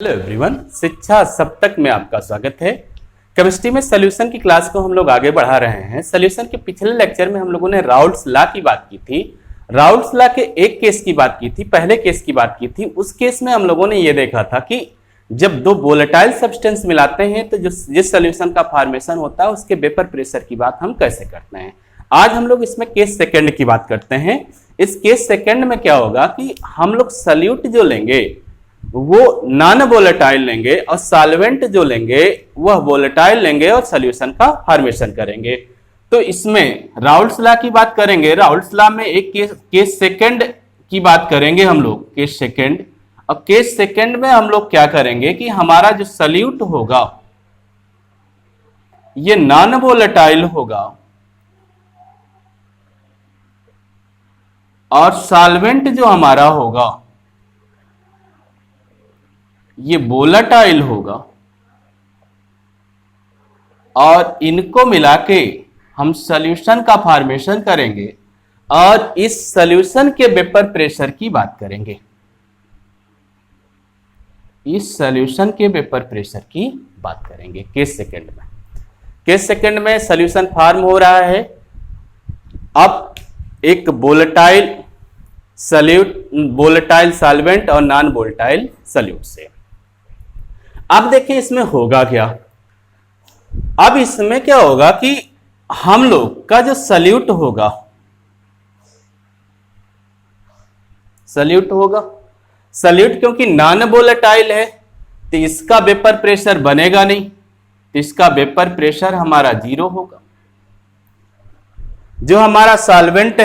Hello everyone, शिक्षा सप्तक में आपका स्वागत है। केमिस्ट्री में सॉल्यूशन की क्लास को हम लोग आगे बढ़ा रहे हैं। सॉल्यूशन के पिछले लेक्चर में हम लोगों ने राउल्ट्स लॉ की बात की थी। राउल्ट्स लॉ के एक केस की बात की थी, पहले केस की बात की थी। उस केस में हम लोगों ने ये देखा था कि जब दो वोलेटाइल सब्सटेंस मिलाते हैं तो जिस सॉल्यूशन का फॉर्मेशन होता है उसके वेपर प्रेशर की बात हम कैसे करते हैं। आज हम लोग इसमें केस सेकेंड की बात करते हैं। इस केस सेकेंड में क्या होगा कि हम लोग सॉल्यूट जो लेंगे वो नॉन वोलेटाइल लेंगे और सॉल्वेंट जो लेंगे वह वोलेटाइल लेंगे और सॉल्यूशन का फॉर्मेशन करेंगे। तो इसमें राउल्ट्स लॉ की बात करेंगे। राउल्ट्स लॉ में एक केस सेकंड की बात करेंगे हम लोग, केस सेकंड। और केस सेकंड में हम लोग क्या करेंगे कि हमारा जो सॉल्यूट होगा ये नॉन वोलेटाइल होगा और सॉल्वेंट जो हमारा होगा ये वोलेटाइल होगा और इनको मिला के हम सॉल्यूशन का फॉर्मेशन करेंगे और इस सॉल्यूशन के वेपर प्रेशर की बात करेंगे। इस सॉल्यूशन के वेपर प्रेशर की बात करेंगे केस सेकंड में। केस सेकंड में सॉल्यूशन फॉर्म हो रहा है। अब एक वोलेटाइल सॉल्यूट, वोलेटाइल सॉल्वेंट और नॉन वोलेटाइल सॉल्यूट से। अब देखिए इसमें होगा क्या। अब इसमें क्या होगा कि हम लोग का जो सॉल्यूट होगा, सॉल्यूट क्योंकि नॉन वोलेटाइल है तो इसका वेपर प्रेशर बनेगा नहीं, तो इसका वेपर प्रेशर हमारा 0 होगा। जो हमारा सॉल्वेंट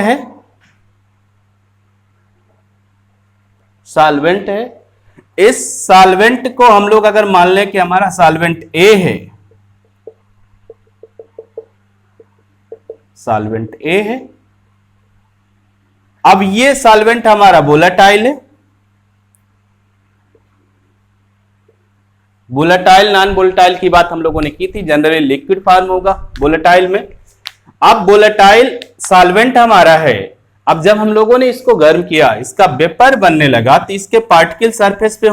है, इस सॉल्वेंट को हम लोग अगर मान लें कि हमारा सॉल्वेंट ए है, अब ये सॉल्वेंट हमारा वोलेटाइल है। वोलेटाइल नॉन वोलेटाइल की बात हम लोगों ने की थी। जनरली लिक्विड फॉर्म होगा वोलेटाइल में। अब वोलेटाइल सॉल्वेंट हमारा है। अब जब हम लोगों ने इसको गर्म किया, इसका वेपर बनने लगा तो इसके पार्टिकल सरफेस पे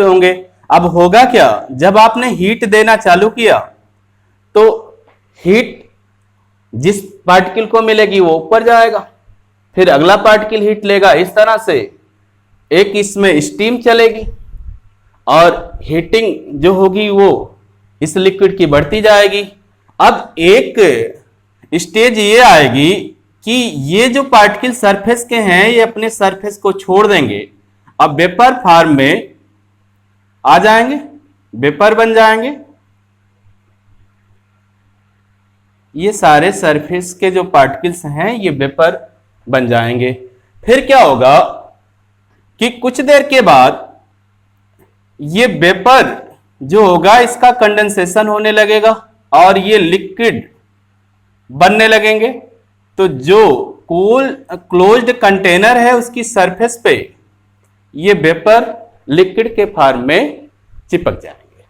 होंगे, अब होगा क्या, जब आपने हीट देना चालू किया तो हीट जिस पार्टिकल को मिलेगी वो ऊपर जाएगा, फिर अगला पार्टिकल हीट लेगा। इस तरह से एक इसमें स्टीम चलेगी और हीटिंग जो होगी वो इस लिक्विड की बढ़ती जाएगी। अब एक स्टेज ये आएगी कि ये जो पार्टिकल सरफेस के हैं ये अपने सरफेस को छोड़ देंगे, अब वेपर फॉर्म में आ जाएंगे, वेपर बन जाएंगे। ये सारे सरफेस के जो पार्टिकल्स हैं ये वेपर बन जाएंगे। फिर क्या होगा कि कुछ देर के बाद ये वेपर जो होगा इसका कंडेंसेशन होने लगेगा और ये लिक्विड बनने लगेंगे। तो जो क्लोज्ड कंटेनर है उसकी सरफेस पे ये वेपर लिक्विड के फॉर्म में चिपक जाएंगे।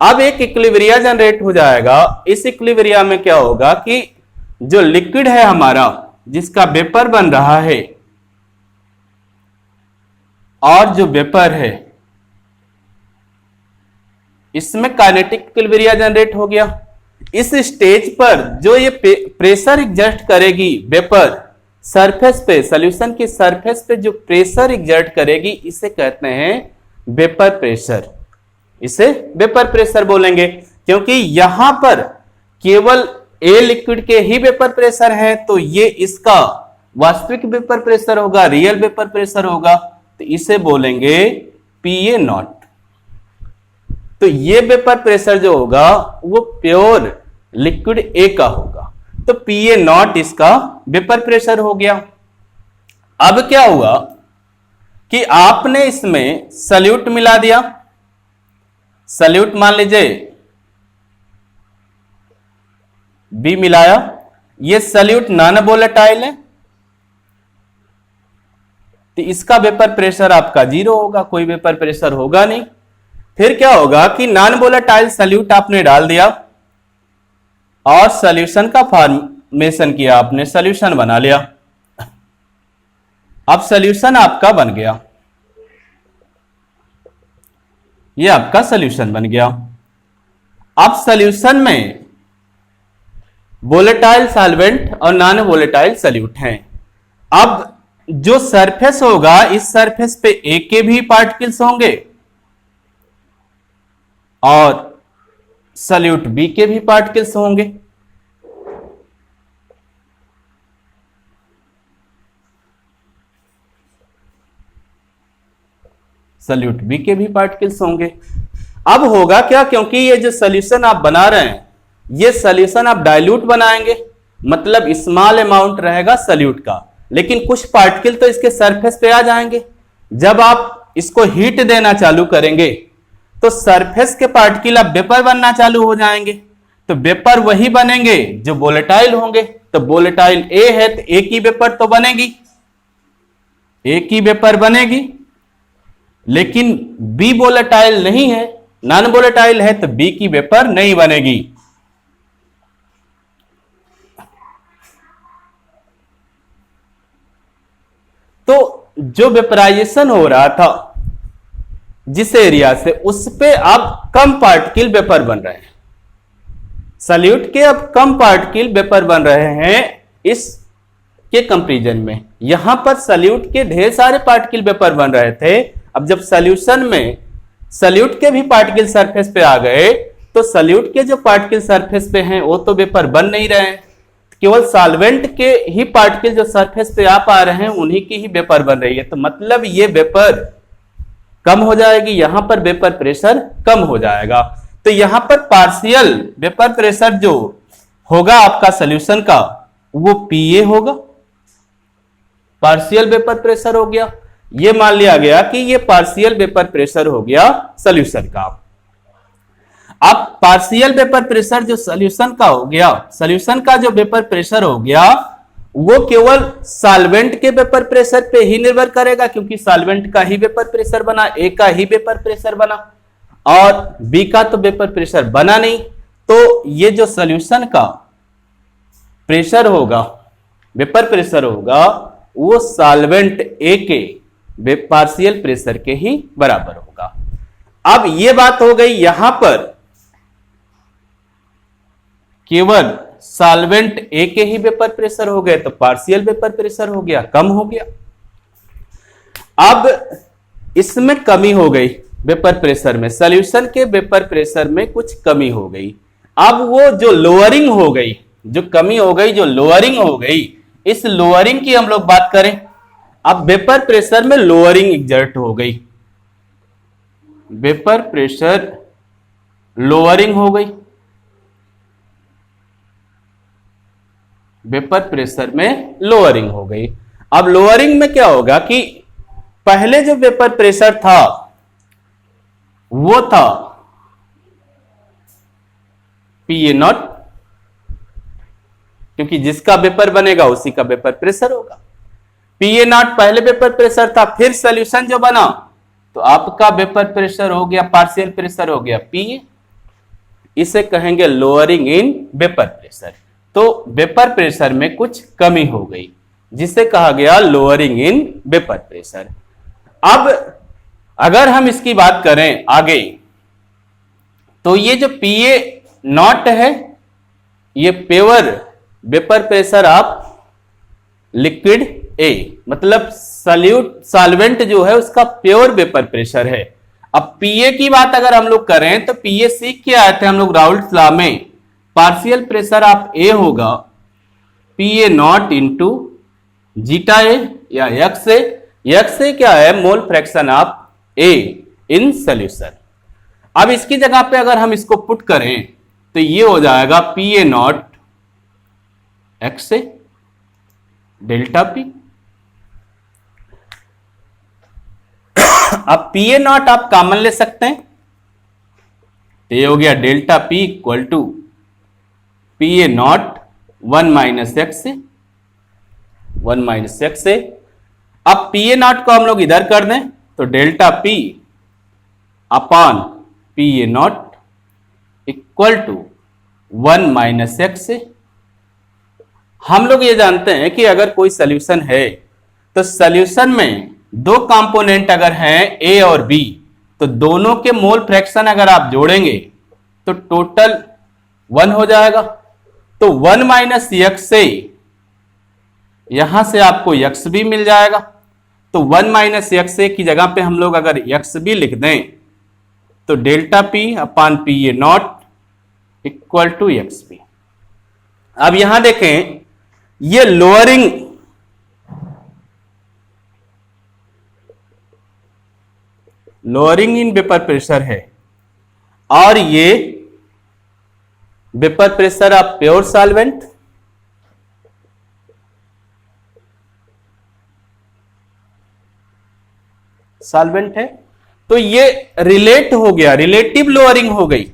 अब एक इक्विलिब्रिया जनरेट हो जाएगा। इस इक्विलिब्रिया में क्या होगा कि जो लिक्विड है हमारा जिसका वेपर बन रहा है और जो वेपर है इसमें काइनेटिक इक्विलिब्रिया जनरेट हो गया। इस स्टेज पर जो ये प्रेशर एग्जर्ट करेगी वेपर सरफेस पे, सॉल्यूशन की सरफेस पे जो प्रेशर एग्जर्ट करेगी इसे कहते हैं वेपर प्रेशर। इसे वेपर प्रेशर बोलेंगे क्योंकि यहां पर केवल ए लिक्विड के ही वेपर प्रेशर है, तो ये इसका वास्तविक वेपर प्रेशर होगा, रियल वेपर प्रेशर होगा, तो इसे बोलेंगे पीए नॉट। तो ये वेपर प्रेशर जो होगा वो प्योर लिक्विड ए का होगा, तो पीए नॉट इसका वेपर प्रेशर हो गया। अब क्या हुआ कि आपने इसमें सॉल्यूट मिला दिया। सॉल्यूट मान लीजिए बी मिलाया, ये सॉल्यूट नॉन वोलेटाइल है तो इसका वेपर प्रेशर आपका 0 होगा, कोई वेपर प्रेशर होगा नहीं। फिर क्या होगा कि नॉन वोलेटाइल सॉल्यूट आपने डाल दिया और सॉल्यूशन का फॉर्मेशन किया आपने, सॉल्यूशन बना लिया। अब सॉल्यूशन आपका बन गया, ये आपका सॉल्यूशन बन गया। अब सॉल्यूशन में वोलेटाइल सॉल्वेंट और नॉन वोलेटाइल सॉल्यूट हैं। अब जो सरफेस होगा, इस सरफेस पे ए के भी पार्टिकल्स होंगे और सॉल्यूट बी के भी पार्टिकल्स होंगे। सॉल्यूट बी के भी पार्टिकल्स होंगे। अब होगा क्या, क्योंकि ये जो सॉल्यूशन आप बना रहे हैं, ये सॉल्यूशन आप डाइल्यूट बनाएंगे, मतलब स्मॉल अमाउंट रहेगा सॉल्यूट का, लेकिन कुछ पार्टिकल तो इसके सरफेस पे आ जाएंगे। जब आप इसको हीट देना चालू करेंगे तो सरफेस के पार्टिकल अब वेपर बनना चालू हो जाएंगे। तो वेपर वही बनेंगे जो वोलेटाइल होंगे। तो वोलेटाइल ए है तो ए की वेपर तो बनेगी, ए की वेपर बनेगी, लेकिन बी वोलेटाइल नहीं है, नॉन वोलेटाइल है, तो बी की वेपर नहीं बनेगी। तो जो वेपराइजेशन हो रहा था जिस एरिया से, उस पे अब कम पार्टिकल वेपर बन रहे हैं। सॉल्यूट के अब कम पार्टिकल वेपर बन रहे हैं इस के कंपैरिजन में। यहां पर सॉल्यूट के ढेर सारे पार्टिकल वेपर बन रहे थे। अब जब सॉल्यूशन में सॉल्यूट के भी पार्टिकल सरफेस पे आ गए, तो सॉल्यूट के जो पार्टिकल सरफेस पे हैं वो तो वेपर बन नहीं रहे हैं, केवल सॉल्वेंट के ही पार्टिकल जो सरफेस पे आ पा रहे हैं उन्हीं की ही वेपर बन रही है। तो मतलब ये वेपर कम हो जाएगी, यहां पर वेपर प्रेशर कम हो जाएगा। तो यहां पर पार्शियल वेपर प्रेशर जो होगा आपका सॉल्यूशन का, वो पीए होगा, पार्शियल वेपर प्रेशर हो गया। ये मान लिया गया कि ये पार्शियल वेपर प्रेशर हो गया सॉल्यूशन का। अब पार्शियल वेपर प्रेशर जो सॉल्यूशन का हो गया, सॉल्यूशन का जो वेपर प्रेशर हो गया वो केवल सॉल्वेंट के वेपर प्रेशर पे ही निर्भर करेगा, क्योंकि सॉल्वेंट का ही वेपर प्रेशर बना, ए का ही वेपर प्रेशर बना और बी का तो वेपर प्रेशर बना नहीं। तो ये जो सॉल्यूशन का प्रेशर होगा, वेपर प्रेशर होगा, वो सॉल्वेंट ए के पार्शियल प्रेशर के ही बराबर होगा। अब ये बात हो गई, यहां पर केवल सॉल्वेंट ए के ही वेपर प्रेशर हो गए, तो पार्शियल वेपर प्रेशर हो गया, कम हो गया। अब इसमें कमी हो गई वेपर प्रेशर में, सॉल्यूशन के वेपर प्रेशर में कुछ कमी हो गई। अब वो जो लोअरिंग हो गई, जो कमी हो गई, जो लोअरिंग हो गई, इस लोअरिंग की हम लोग बात करें। अब वेपर प्रेशर में लोअरिंग एग्जर्ट हो गई, वेपर प्रेशर लोअरिंग हो गई, वेपर प्रेशर में लोअरिंग हो गई। अब लोअरिंग में क्या होगा कि पहले जो वेपर प्रेशर था वो था पीए नॉट, क्योंकि जिसका वेपर बनेगा उसी का वेपर प्रेशर होगा। पीए नॉट पहले वेपर प्रेशर था, फिर सॉल्यूशन जो बना तो आपका वेपर प्रेशर हो गया, पार्शियल प्रेशर हो गया पीए। इसे कहेंगे लोअरिंग इन वेपर प्रेशर। तो वेपर प्रेशर में कुछ कमी हो गई, जिसे कहा गया लोअरिंग इन वेपर प्रेशर। अब अगर हम इसकी बात करें आगे, तो ये जो पीए नॉट है, ये pure vapour pressure of liquid A, मतलब सॉल्वेंट जो है उसका प्योर वेपर प्रेशर है। अब पीए की बात अगर हम लोग करें तो पीए सीख के आए थे हम लोग राउल्ट्स लॉ में, पार्शियल प्रेशर ऑफ ए होगा पीए नॉट इंटू जीटा ए या एक्स ए। एक्स ए क्या है, mole fraction of A in solution. अब इसकी जगह पे अगर हम इसको पुट करें तो ये हो जाएगा PA naught X A delta P. अब पीए नॉट आप कॉमन ले सकते हैं, तो ये हो गया delta P equal to PA naught 1 minus X A, 1 minus X A. अब पीए नॉट को हम लोग इधर कर दें तो delta P upon PA naught equal to 1 minus X. हम लोग ये जानते हैं कि अगर कोई सॉल्यूशन है तो सॉल्यूशन में दो कंपोनेंट अगर हैं ए और बी, तो दोनों के मोल फ्रैक्शन अगर आप जोड़ेंगे तो टोटल 1 हो जाएगा। तो 1 माइनस एक्स से यहां से आपको एक्स भी मिल जाएगा। तो 1 माइनस एक्स की जगह पे हम लोग अगर एक्स भी लिख दें तो delta P upon P A naught equal to X P. अब यहां देखें, ये लोअरिंग इन वेपर प्रेशर है और ये vapour pressure of pure solvent. Solvent है तो ये रिलेट हो गया, रिलेटिव लोअरिंग हो गई,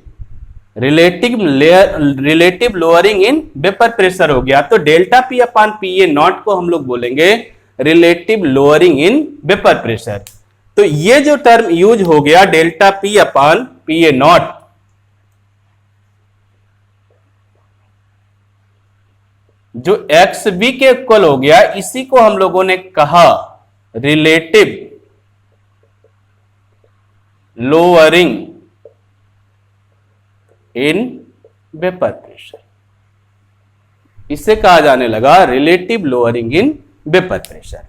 relative lowering in vapour pressure हो गया। तो delta P upon P A naught को हम लोग बोलेंगे relative lowering in vapour pressure. तो ये जो टर्म यूज हो गया delta P upon P A not, जो एक्स बी के इक्वल हो गया, इसी को हम लोगों ने कहा relative lowering in vapour pressure. इसे कहा जाने लगा relative lowering in vapour pressure.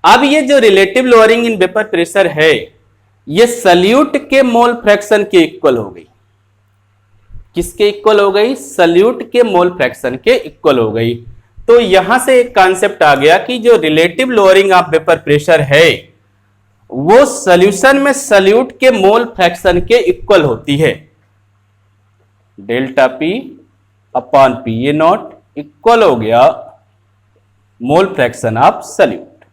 अब ये जो relative lowering in vapour pressure है, ये सल्यूट के मोल फ्रैक्शन के इक्वल हो गई। किसके इक्वल हो गई? सल्यूट के मोल फ्रैक्शन के इक्वल हो गई। तो यहां से एक कॉन्सेप्ट आ गया कि जो relative lowering of vapour pressure है वो सॉल्यूशन में सल्यूट के मोल फ्रैक्शन के इक्वल होती है। Delta P upon P A naught equal हो गया मोल फ्रैक्शन ऑफ सल्यूट।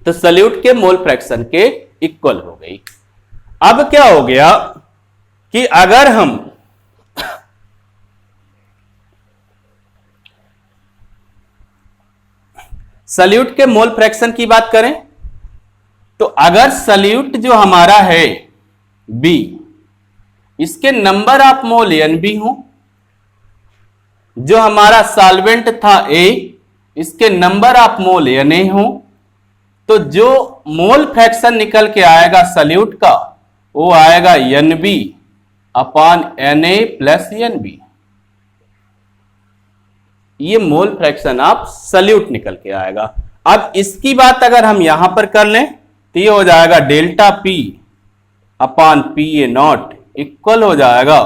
तो सल्यूट के मोल फ्रैक्शन के इक्वल हो गई। अब क्या हो गया कि अगर हम सल्यूट के मोल फ्रैक्शन की बात करें तो अगर सल्यूट जो हमारा है बी, इसके number of mole N B हो, जो हमारा सॉल्वेंट था ए, इसके number of mole N A हो, तो जो मोल फ्रैक्शन निकल के आएगा सल्यूट का वो आएगा N B upon N A plus N B. ये मोल फ्रैक्शन ऑफ सल्यूट निकल के आएगा। अब इसकी बात अगर हम यहां पर कर लें तो ये हो जाएगा delta P upon P A naught equal हो जाएगा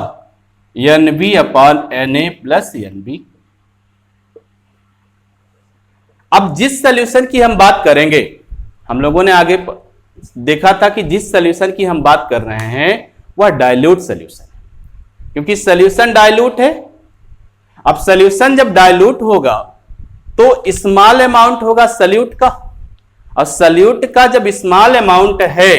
N B upon N A plus N B. अब जिस सॉल्यूशन की हम बात करेंगे, हम लोगों ने आगे देखा था कि जिस सॉल्यूशन की हम बात कर रहे हैं वह डाइल्यूट सॉल्यूशन है, क्योंकि सॉल्यूशन डाइल्यूट है। अब सॉल्यूशन जब डाइल्यूट होगा तो स्मॉल अमाउंट होगा सल्यूट का, और सल्यूट का जब स्मॉल अमाउंट है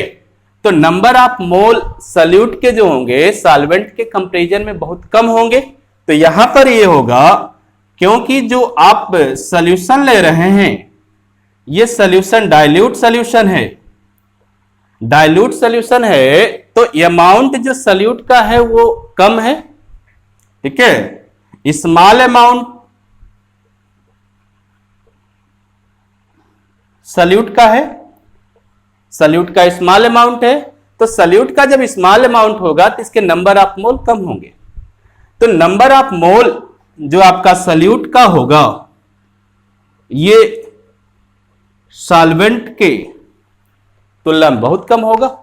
तो नंबर ऑफ मोल सल्यूट के जो होंगे सॉल्वेंट के कंपैरिजन में बहुत कम होंगे। तो यहां पर ये होगा, क्योंकि जो आप सॉल्यूशन ले रहे हैं ये सॉल्यूशन डाइल्यूट सॉल्यूशन है, डाइल्यूट सॉल्यूशन है तो अमाउंट जो सल्यूट का है वो कम है, ठीक है। स्मॉल अमाउंट सल्यूट का है, सल्यूट का स्मॉल अमाउंट है, तो सल्यूट का जब स्मॉल अमाउंट होगा तो इसके नंबर ऑफ मोल कम होंगे। तो नंबर ऑफ मोल जो आपका सल्यूट का होगा ये सॉल्वेंट के तुलना में बहुत कम होगा,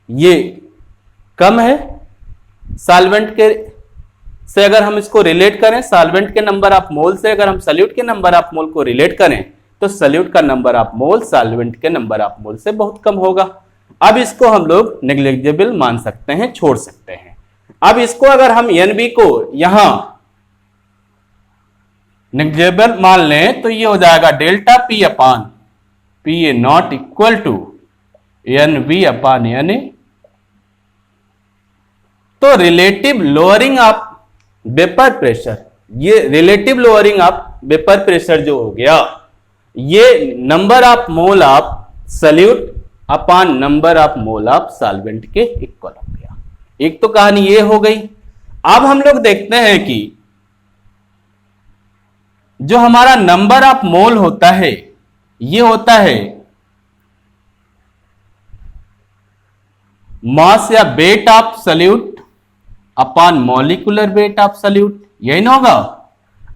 ये कम है सॉल्वेंट के से। अगर हम इसको रिलेट करें सॉल्वेंट के नंबर ऑफ मोल से, अगर हम सल्यूट के नंबर ऑफ मोल को रिलेट करें तो सल्यूट का नंबर ऑफ मोल सॉल्वेंट के नंबर ऑफ मोल से बहुत कम होगा। अब इसको हम लोग नेग्लिजिबल मान सकते हैं, छोड़ सकते हैं। अब इसको अगर हम एनबी को यहां नेग्लिजिबल मान लें तो ये हो जाएगा delta P upon P A naught equal to N B upon N A. तो relative lowering of vapour pressure, ये relative lowering of vapour pressure जो हो गया ये number of mole of solute upon number of mole of solvent के equal हो गया। एक तो कहानी ये हो गई। अब हम लोग देखते हैं कि जो हमारा नंबर ऑफ मोल होता है ये होता है मास या weight of solute upon molecular weight of solute, यही ना होगा।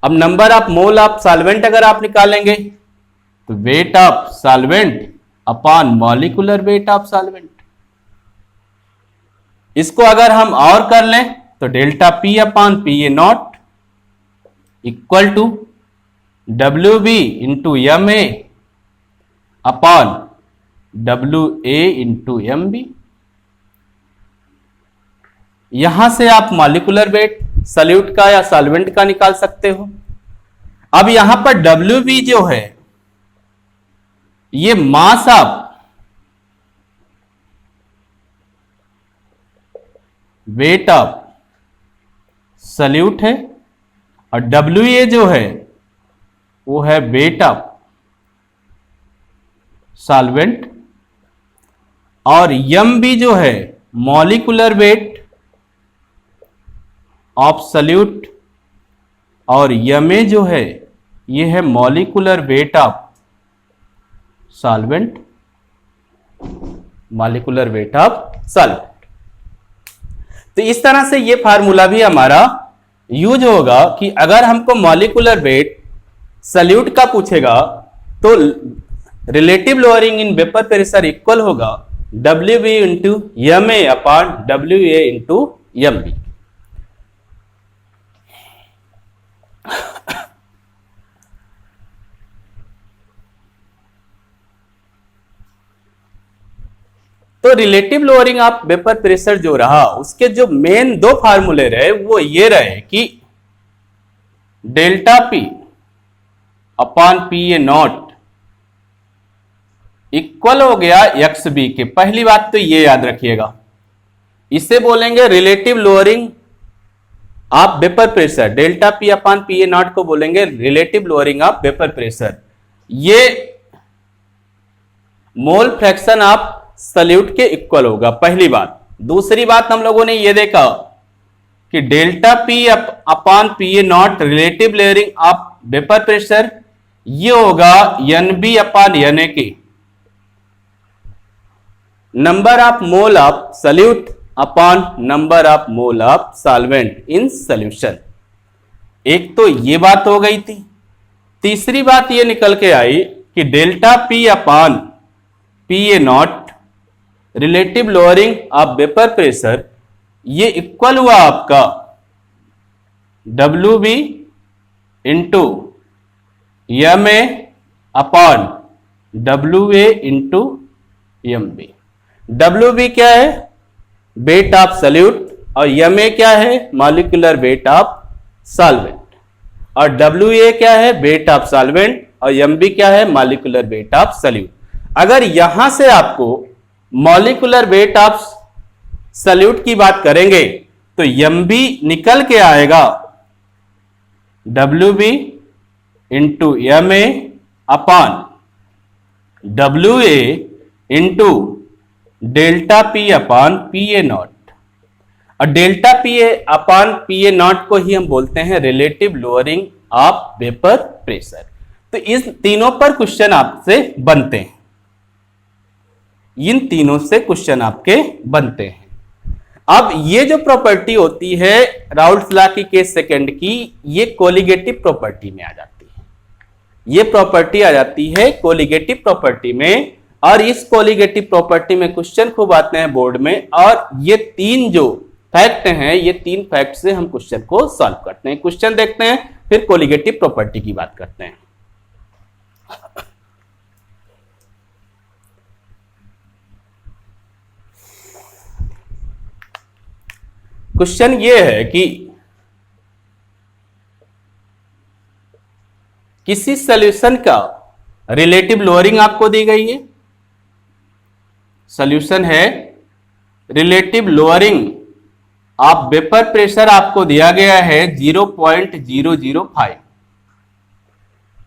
अब number of mole of solvent अगर आप निकालेंगे तो weight of solvent upon molecular weight of solvent. इसको अगर हम और कर लें तो delta P upon P A naught equal to W B into M A upon W A into M B. यहां से आप मॉलिक्यूलर वेट सॉल्यूट का या सॉल्वेंट का निकाल सकते हो। अब यहां पर डब्ल्यू बी जो है ये mass of weight of solute है और डब्ल्यू ए जो है वो है वेट ऑफ सॉल्वेंट और एम बी जो है मॉलिक्यूलर वेट ऑफ सॉल्यूट और एम ए जो है ये है molecular weight of solvent, molecular weight of solvent. तो इस तरह से ये फार्मूला भी हमारा यूज होगा कि अगर हमको मॉलिक्यूलर वेट सॉल्यूट का पूछेगा तो relative lowering in vapour pressure equal होगा W B into M A upon W A into M B. तो relative lowering of vapour pressure जो रहा उसके जो मेन दो फार्मूले रहे वो ये रहे कि delta P upon P A naught equal हो गया एक्स बी के। पहली बात तो ये याद रखिएगा, इसे बोलेंगे relative lowering of vapour pressure. Delta P upon P A naught को बोलेंगे relative lowering of vapour pressure. ये मोल फ्रैक्शन ऑफ सॉल्यूट के इक्वल होगा, पहली बात। दूसरी बात हम लोगों ने ये देखा कि delta P upon P A naught relative lowering of vapour pressure ये होगा N B upon N A के number of mole of solute upon number of mole of solvent in solution. एक तो ये बात हो गई थी। तीसरी बात ये निकल के आई कि delta P upon P A naught relative lowering of vapour pressure ये इक्वल हुआ आपका W B into M A upon W A into M B. W B क्या है? वेट ऑफ सॉल्यूट और एम ए क्या है? Molecular weight of solvent. और W A क्या है? वेट ऑफ सॉल्वेंट और एम बी क्या है? Molecular weight of solute. अगर यहां से आपको मॉलिक्यूलर वेट ऑफ सॉल्यूट की बात करेंगे तो एम बी निकल के आएगा W B into M A upon W A into delta P upon P A naught. और delta P A upon P A naught को ही हम बोलते हैं relative lowering of vapour pressure. तो इस तीनों पर क्वेश्चन आपसे बनते हैं, इन तीनों से क्वेश्चन आपके बनते हैं। अब ये जो प्रॉपर्टी होती है राउल्ट्स लॉ की केस सेकंड की, ये कोलिगेटिव प्रॉपर्टी में आ जाती है। ये प्रॉपर्टी आ जाती है कोलिगेटिव प्रॉपर्टी में, और इस कोलिगेटिव प्रॉपर्टी में क्वेश्चन खूब आते हैं बोर्ड में। और ये तीन जो फैक्ट हैं, ये तीन फैक्ट से हम क्वेश्चन को सॉल्व करते हैं। क्वेश्चन देखते हैं, फिर कोलिगेटिव प्रॉपर्टी की बात करते हैं। क्वेश्चन ये है कि किसी सॉल्यूशन का रिलेटिव लोअरिंग आपको दी गई है। सॉल्यूशन है relative lowering of vapour pressure आपको दिया गया है 0.005।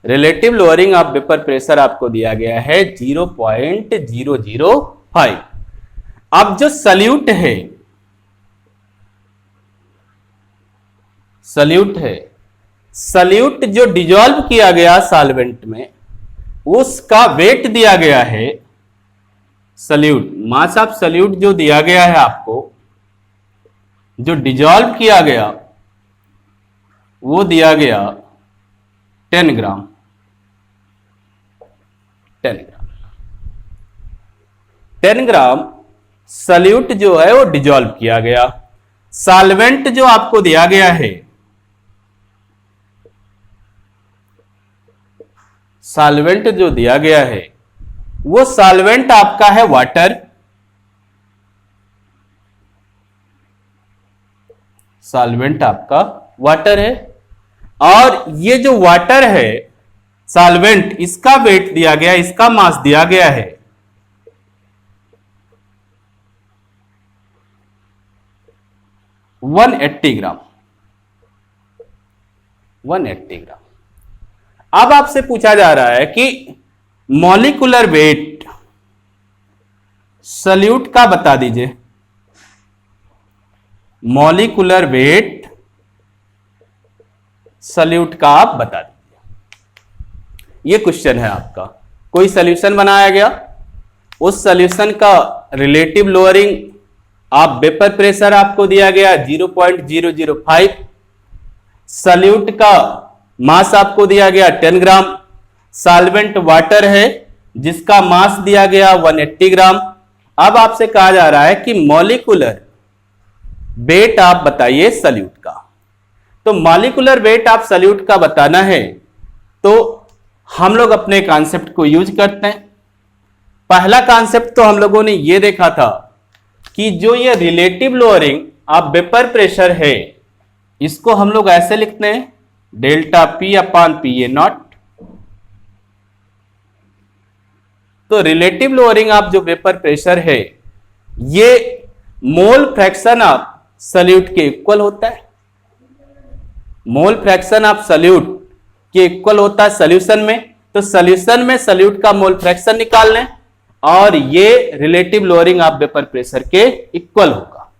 Relative lowering of vapour pressure आपको दिया गया है 0.005। अब जो सॉल्यूट है सल्यूट है, सल्यूट जो डिजॉल्व किया गया सॉल्वेंट में उसका वेट दिया गया है, सल्यूट मास ऑफ सल्यूट जो दिया गया है आपको, जो डिजॉल्व किया गया वो दिया गया 10 ग्राम, 10 ग्राम सल्यूट जो है वो डिजॉल्व किया गया। सॉल्वेंट जो आपको दिया गया है, सॉल्वेंट जो दिया गया है वो सॉल्वेंट आपका है वाटर, सॉल्वेंट आपका वाटर है, और ये जो वाटर है सॉल्वेंट, इसका वेट दिया गया, इसका मास दिया गया है 180 ग्राम, 180 ग्राम। अब आपसे पूछा जा रहा है कि मॉलिक्यूलर वेट सल्यूट का बता दीजिए, मॉलिक्यूलर वेट सल्यूट का आप बता दीजिए। ये क्वेश्चन है आपका, कोई सॉल्यूशन बनाया गया, उस सॉल्यूशन का रिलेटिव लोअरिंग आप वेपर प्रेशर आपको दिया गया 0.005, सल्यूट का मास आपको दिया गया 10 ग्राम, सॉल्वेंट वाटर है जिसका मास दिया गया 180 ग्राम। अब आपसे कहा जा रहा है कि मॉलिक्यूलर वेट आप बताइए सल्यूट का। तो मॉलिक्यूलर वेट आप सल्यूट का बताना है तो हम लोग अपने कॉन्सेप्ट को यूज करते हैं। पहला कॉन्सेप्ट तो हम लोगों ने ये देखा था कि जो ये रिलेटिव लोअरिंग आप वेपर प्रेशर है, इसको हम लोग ऐसे लिखते हैं delta P upon P A not. तो रिलेटिव लोअरिंग ऑफ जो वेपर प्रेशर है ये मोल फ्रैक्शन ऑफ सल्यूट के इक्वल होता है, मोल फ्रैक्शन ऑफ सल्यूट के इक्वल होता है सॉल्यूशन में। तो सॉल्यूशन में सल्यूट का मोल फ्रैक्शन निकाल लें और ये relative lowering of vapour pressure के इक्वल होगा।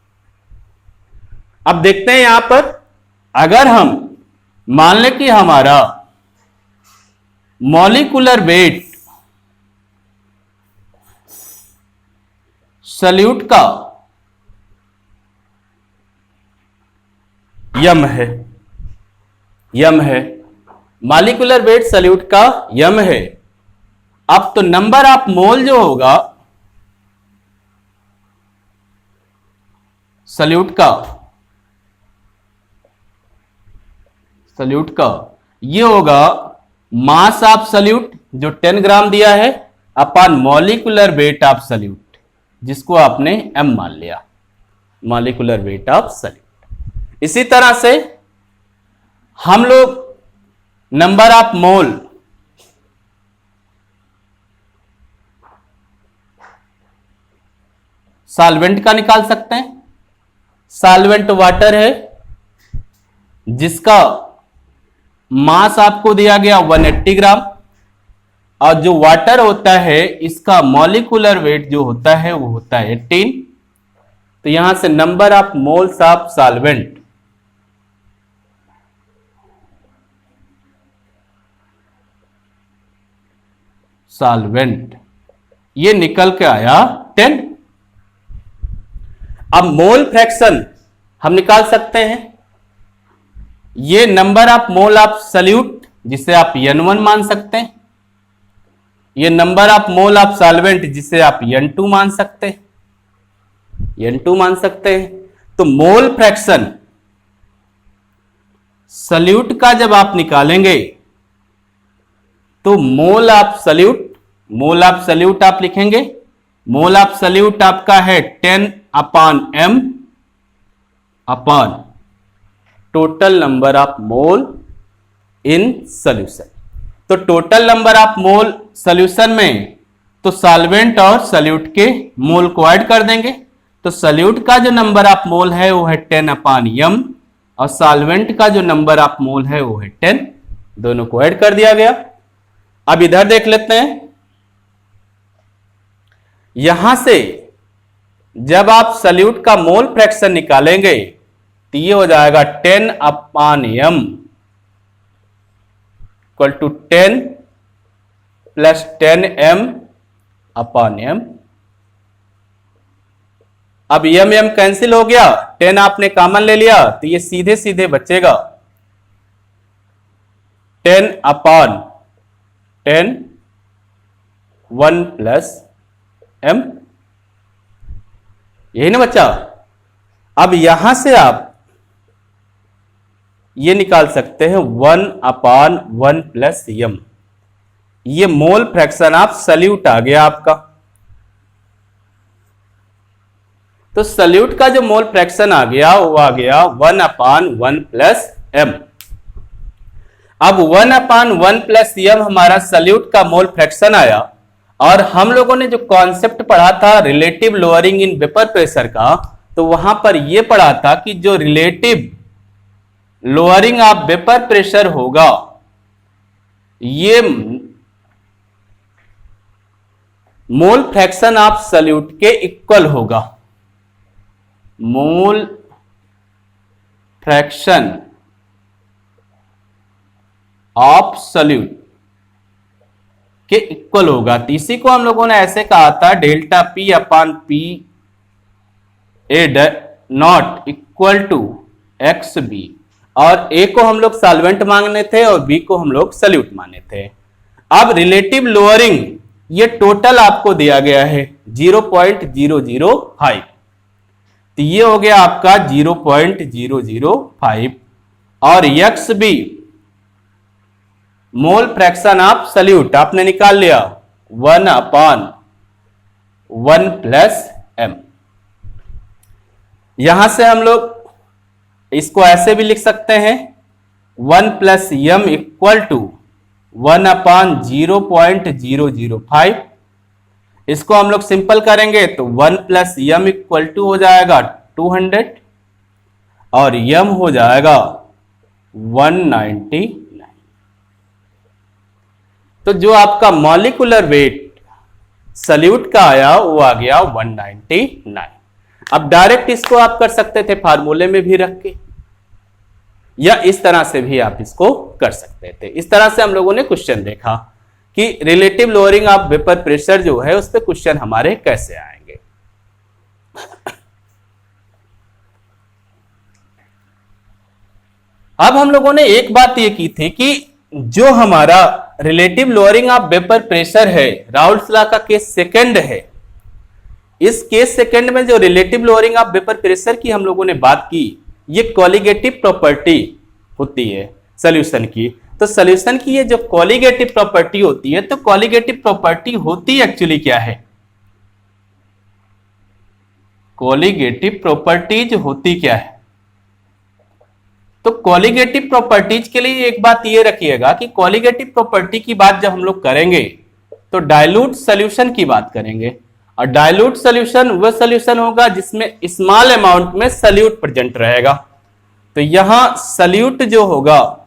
अब देखते हैं यहां पर, अगर हम मान लें कि हमारा मॉलिक्यूलर वेट सल्यूट का यम है, मॉलिक्यूलर वेट सल्यूट का यम है। अब तो नंबर ऑफ मोल जो होगा सल्यूट का ये होगा मास ऑफ सल्यूट जो 10 ग्राम दिया है upon molecular weight of solute जिसको आपने m मान लिया, मॉलिक्यूलर वेट ऑफ सल्यूट। इसी तरह से हम लोग नंबर ऑफ मोल सॉल्वेंट का निकाल सकते हैं। सॉल्वेंट वाटर है जिसका मास आपको दिया गया 180 ग्राम, और जो वाटर होता है इसका मॉलिक्यूलर वेट जो होता है वो होता है 18। तो यहां से number of moles of solvent ये निकल के आया 10। अब मोल फ्रैक्शन हम निकाल सकते हैं, ये number of mole of salute जिसे आप n1 मान सकते हैं, ये number of mole of solvent जिसे आप n2 मान सकते हैं, तो मोल फ्रैक्शन सल्यूट का जब आप निकालेंगे तो मोल ऑफ सल्यूट आप लिखेंगे, मोल ऑफ सल्यूट आपका है 10 upon m upon total number of mole in solution. तो total number of mole solution में तो सॉल्वेंट और सल्यूट के मोल को ऐड कर देंगे। तो सल्यूट का जो नंबर ऑफ मोल है वो है 10 अपॉन m और सॉल्वेंट का जो नंबर ऑफ मोल है वो है 10, दोनों को ऐड कर दिया गया। अब इधर देख लेते हैं, यहां से जब आप सल्यूट का मोल फ्रैक्शन निकालेंगे तो ये हो जाएगा 10/m equal to 10 plus 10m/m। अब m कैंसिल हो गया, 10 आपने कॉमन ले लिया तो ये सीधे सीधे बचेगा 10/10 1 प्लस m, यही ना बच्चा। अब यहां से आप ये निकाल सकते हैं 1/1 प्लस m, ये मोल फ्रैक्शन ऑफ सल्यूट आ गया आपका। तो सल्यूट का जो मोल फ्रैक्शन आ गया वो आ गया 1/1 प्लस m। अब 1/1 प्लस m हमारा सल्यूट का मोल फ्रैक्शन आया, और हम लोगों ने जो कॉन्सेप्ट पढ़ा था relative lowering in vapour pressure का, तो वहां पर यह पढ़ा था कि जो relative lowering of vapour pressure होगा ये मोल फ्रैक्शन ऑफ सल्यूट के इक्वल होगा, मोल फ्रैक्शन ऑफ सल्यूट के इक्वल होगा। तो इसी को हम लोगों ने ऐसे कहा था delta P/P A naught equal to XB, और A को हम लोग सॉल्वेंट मांगने थे और B को हम लोग सल्यूट माने थे। अब रिलेटिव लोअरिंग ये टोटल आपको दिया गया है 0.005, तो ये हो गया आपका 0.005, और XB mole fraction of solute आपने निकाल लिया 1/1 प्लस m। यहां से हम लोग इसको ऐसे भी लिख सकते हैं 1 प्लस m इक्वल टू 1/0.005। इसको हम लोग सिंपल करेंगे तो 1 प्लस m इक्वल टू हो जाएगा 200, और m हो जाएगा 199। तो जो आपका मॉलिक्यूलर वेट सल्यूट का आया वो आ गया 199। अब डायरेक्ट इसको आप कर सकते थे फार्मूले में भी रख के, या इस तरह से भी आप इसको कर सकते थे। इस तरह से हम लोगों ने क्वेश्चन देखा कि relative lowering of vapour pressure जो है उस पर क्वेश्चन हमारे कैसे आएंगे। अब हम लोगों ने एक बात ये की थी कि जो हमारा relative lowering of vapour pressure है, राउल्ट्स लॉ का केस सेकंड है, इस केस सेकंड में जो relative lowering of vapour pressure की हम लोगों ने बात की, ये कॉलिगेटिव प्रॉपर्टी होती है सॉल्यूशन की। तो सॉल्यूशन की ये जो कॉलिगेटिव प्रॉपर्टी होती है, तो कॉलिगेटिव प्रॉपर्टी होती एक्चुअली क्या है? कॉलिगेटिव प्रॉपर्टीज होती क्या है? तो कॉलिगेटिव प्रॉपर्टीज के लिए एक बात ये रखिएगा कि कॉलिगेटिव प्रॉपर्टी की बात जब हम लोग करेंगे तो डाइल्यूट सॉल्यूशन की बात करेंगे, और डाइल्यूट सॉल्यूशन वह सॉल्यूशन होगा जिसमें स्मॉल अमाउंट में सल्यूट प्रेजेंट रहेगा। तो यहां सल्यूट जो होगा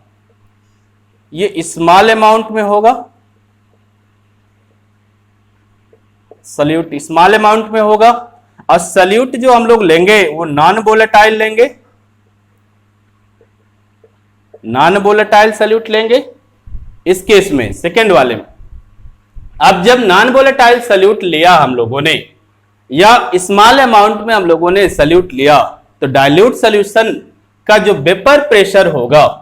ये स्मॉल अमाउंट में होगा, सल्यूट स्मॉल अमाउंट में होगा, और सल्यूट जो हम लोग लेंगे वो नॉन वोलेटाइल लेंगे, नॉन वोलेटाइल सल्यूट लेंगे इस केस में, सेकेंड वाले में। अब जब नॉन वोलेटाइल सल्यूट लिया हम लोगों ने, या स्मॉल अमाउंट में हम लोगों ने सल्यूट लिया, तो डाइल्यूट सॉल्यूशन का जो वेपर प्रेशर होगा,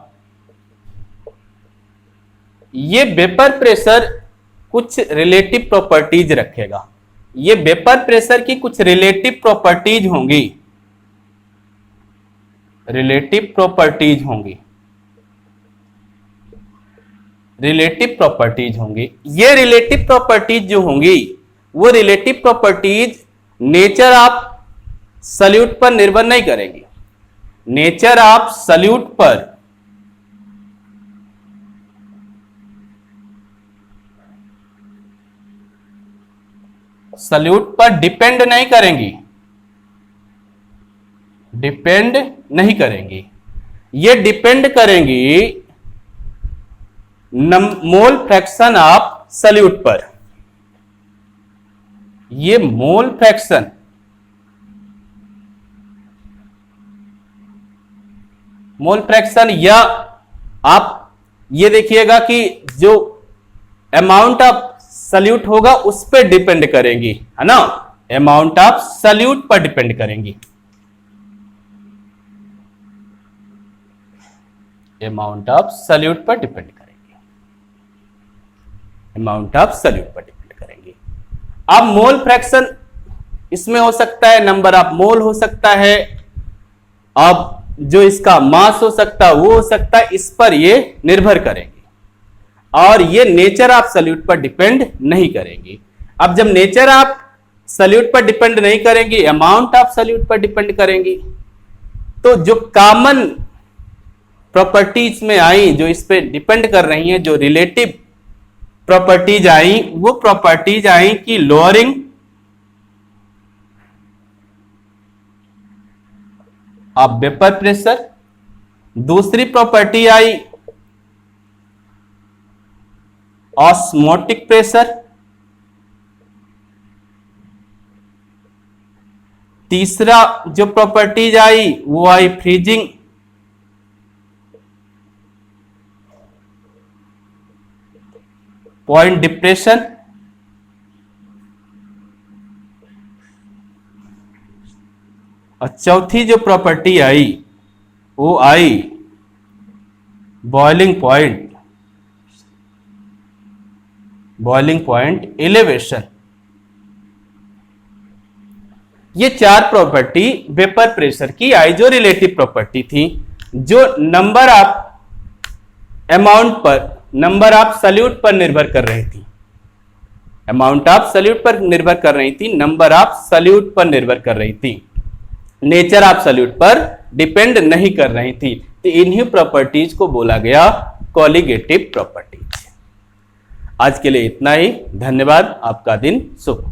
ये वेपर प्रेशर कुछ रिलेटिव प्रॉपर्टीज रखेगा। ये वेपर प्रेशर की कुछ रिलेटिव प्रॉपर्टीज होंगी, रिलेटिव प्रॉपर्टीज होंगी, रिलेटिव प्रॉपर्टीज होंगी। ये रिलेटिव प्रॉपर्टीज जो होंगी वो relative properties nature of solute पर निर्भर नहीं करेंगी। नेचर ऑफ सल्यूट पर डिपेंड नहीं करेंगी, डिपेंड नहीं करेंगी। ये डिपेंड करेंगी मोल फ्रैक्शन ऑफ सल्यूट पर। ये मोल फ्रैक्शन मोल फ्रैक्शन, या आप ये देखिएगा कि जो अमाउंट ऑफ सल्यूट होगा उस पर डिपेंड करेंगी, है ना, अमाउंट ऑफ सल्यूट पर डिपेंड करेंगी, अमाउंट ऑफ सल्यूट पर डिपेंड करेंगे, अमाउंट ऑफ सल्यूट पर डिपेंड करेंगे। अब मोल फ्रैक्शन इसमें हो सकता है, नंबर ऑफ मोल हो सकता है, अब जो इसका मास हो सकता है वो हो सकता है, इस पर ये निर्भर करेंगे और ये नेचर ऑफ सल्यूट पर डिपेंड नहीं करेंगी। अब जब नेचर ऑफ सल्यूट पर डिपेंड नहीं करेंगी, अमाउंट ऑफ सल्यूट पर डिपेंड करेंगी, तो जो कॉमन प्रॉपर्टीज में आई, जो इस पे डिपेंड कर रही हैं, जो रिलेटिव प्रॉपर्टीज आई, वो प्रॉपर्टीज आई कि लोअरिंग ऑफ वेपर प्रेशर, दूसरी प्रॉपर्टी आई ऑस्मोटिक प्रेशर, तीसरा जो प्रॉपर्टीज आई वो आई फ्रीजिंग, पॉइंट डिप्रेशन, और चौथी जो प्रॉपर्टी आई वो आई बॉइलिंग पॉइंट एलिवेशन। ये चार प्रॉपर्टी वेपर प्रेशर की आई जो रिलेटिव प्रॉपर्टी थी, जो नंबर ऑफ अमाउंट पर, नंबर ऑफ सल्यूट पर निर्भर कर रही थी, अमाउंट ऑफ सल्यूट पर निर्भर कर रही थी, नंबर ऑफ सल्यूट पर निर्भर कर रही थी, नेचर ऑफ सल्यूट पर डिपेंड नहीं कर रही थी। तो इन्हीं प्रॉपर्टीज को बोला गया कॉलिगेटिव प्रॉपर्टीज। आज के लिए इतना ही, धन्यवाद, आपका दिन शुभ।